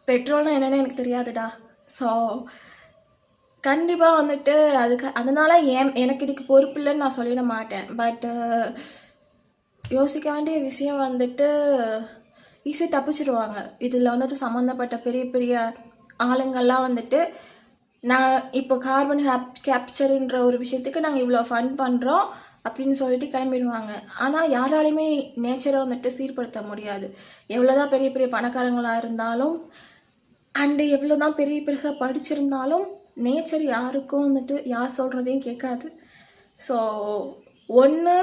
பெட்ரோல்னா என்னென்னு எனக்கு தெரியாதுடா. ஸோ கண்டிப்பாக வந்துட்டு அதனால எனக்கு இதுக்கு பொறுப்பு இல்லைன்னு நான் சொல்லிட மாட்டேன். பட்டு யோசிக்க வேண்டிய விஷயம் வந்துட்டு ஈஸியாக தப்பிச்சிடுவாங்க. இதில் வந்துட்டு சம்மந்தப்பட்ட பெரிய பெரிய ஆளுங்கள்லாம் வந்துட்டு நான் இப்போ கார்பன் கேப்சருன்ற ஒரு விஷயத்துக்கு நாங்கள் இவ்வளோ ஃபண்ட் பண்ணுறோம் அப்படின்னு சொல்லிட்டு கிளம்பிடுவாங்க. ஆனால் யாராலையுமே நேச்சரை வந்துட்டு சீர்படுத்த முடியாது. எவ்வளோதான் பெரிய பெரிய பணக்காரங்களாக இருந்தாலும் அண்டு எவ்வளோ தான் பெரிய பெருசாக படிச்சிருந்தாலும் நேச்சர் யாருக்கும் வந்துட்டு யார் சொல்கிறதையும் கேட்காது. ஸோ ஒன்று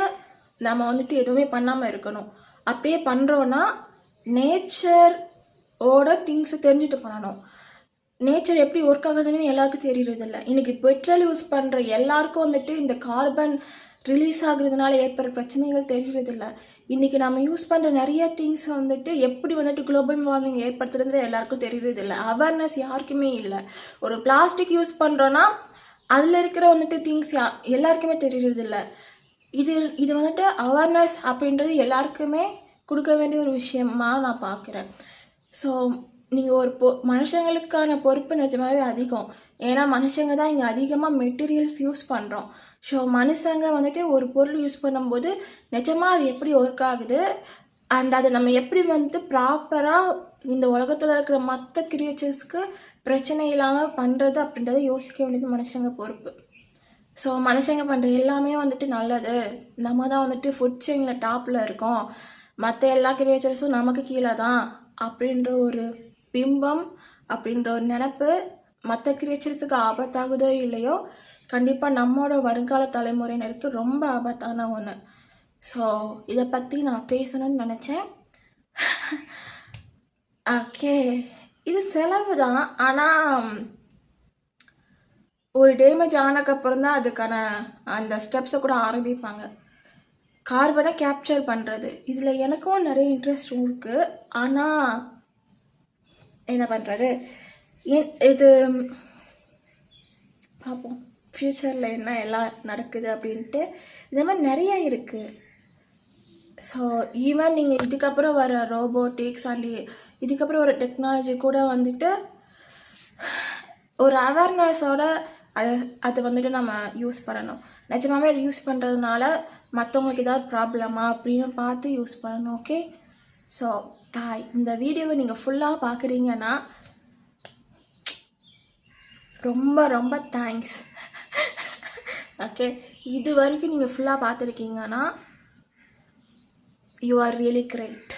நம்ம வந்துட்டு எதுவுமே பண்ணாமல் இருக்கணும். அப்படியே பண்ணுறோன்னா நேச்சரோட திங்ஸை தெரிஞ்சுட்டு பண்ணணும். நேச்சர் எப்படி ஒர்க் ஆகுதுன்னு எல்லாருக்கும் தெரியறதில்ல. இன்றைக்கி பெட்ரோல் யூஸ் பண்ணுற எல்லாருக்கும் வந்துட்டு இந்த கார்பன் ரிலீஸ் ஆகுறதுனால ஏற்படுற பிரச்சனைகள் தெரியறதில்ல. இன்றைக்கி நம்ம யூஸ் பண்ணுற நிறைய திங்ஸ் வந்துட்டு எப்படி வந்துட்டு குளோபல் வார்மிங் ஏற்படுத்துறது எல்லாருக்கும் தெரியறதில்ல. அவேர்னஸ் யாருக்குமே இல்லை. ஒரு பிளாஸ்டிக் யூஸ் பண்ணுறோன்னா அதில் இருக்கிற வந்துட்டு திங்ஸ் எல்லாருக்குமே தெரியறதில்ல. இது வந்துட்டு அவேர்னஸ் அப்படின்றது எல்லாருக்குமே கொடுக்க வேண்டிய ஒரு விஷயமா நான் பார்க்குறேன். ஸோ நீங்கள் ஒரு மனுஷங்களுக்கான பொறுப்பு நிஜமாகவே அதிகம். ஏன்னா மனுஷங்க தான் இங்கே அதிகமாக மெட்டீரியல்ஸ் யூஸ் பண்ணுறோம். ஸோ மனுஷங்க வந்துட்டு ஒரு பொருள் யூஸ் பண்ணும்போது நிஜமாக அது எப்படி ஒர்க் ஆகுது அண்ட் அதை நம்ம எப்படி வந்துட்டு ப்ராப்பராக இந்த உலகத்தில் இருக்கிற மற்ற கிரியேச்சர்ஸ்க்கு பிரச்சனை இல்லாமல் பண்ணுறது அப்படின்றத யோசிக்க வேண்டியது மனுஷங்க பொறுப்பு. ஸோ மனுஷங்க பண்ணுற எல்லாமே வந்துட்டு நல்லது. நம்ம தான் வந்துட்டு ஃபுட் செயினில் டாப்பில் இருக்கோம், மற்ற எல்லா கிரியேச்சர்ஸும் நமக்கு கீழே தான் அப்படின்ற ஒரு பிம்பம், அப்படின்ற ஒரு நினப்பு மற்ற கிரியேச்சர்ஸுக்கு ஆபத்தாகுதோ இல்லையோ கண்டிப்பாக நம்மளோட வருங்கால தலைமுறையினருக்கு ரொம்ப ஆபத்தான ஒன்று. ஸோ இதை பற்றி நான் பேசணும்னு நினச்சேன். ஓகே, இது செலவு தான். ஆனால் ஒரு டேமேஜ் ஆனதுக்கப்புறம் தான் அதுக்கான அந்த ஸ்டெப்ஸை கூட ஆரம்பிப்பாங்க. கார்பனை கேப்சர் பண்ணுறது இதில் எனக்கும் நிறைய இன்ட்ரெஸ்ட் இருக்குது. ஆனால் என்ன பண்ணுறது, இது பார்ப்போம் ஃப்யூச்சரில் என்ன எல்லாம் நடக்குது அப்படின்ட்டு. இந்த மாதிரி நிறைய இருக்குது. ஸோ ஈவன் நீங்கள் இதுக்கப்புறம் வர ரோபோட்டிக்ஸ் அண்ட் இதுக்கப்புறம் வர டெக்னாலஜி கூட வந்துட்டு ஒரு அவேர்னஸோட அதை வந்துட்டு நம்ம யூஸ் பண்ணணும். நிஜமாகவே அதை யூஸ் பண்ணுறதுனால மற்றவங்களுக்கு ஏதாவது ப்ராப்ளமா அப்படின்னு பார்த்து யூஸ் பண்ணணும். ஓகே, ஸோ இந்த வீடியோவை நீங்கள் ஃபுல்லாக பார்க்குறீங்கன்னா ரொம்ப ரொம்ப தேங்க்ஸ். ஓகே, இது வரைக்கும் நீங்கள் ஃபுல்லாக பார்த்துருக்கீங்கன்னா யூ ஆர் ரியலி கிரேட்.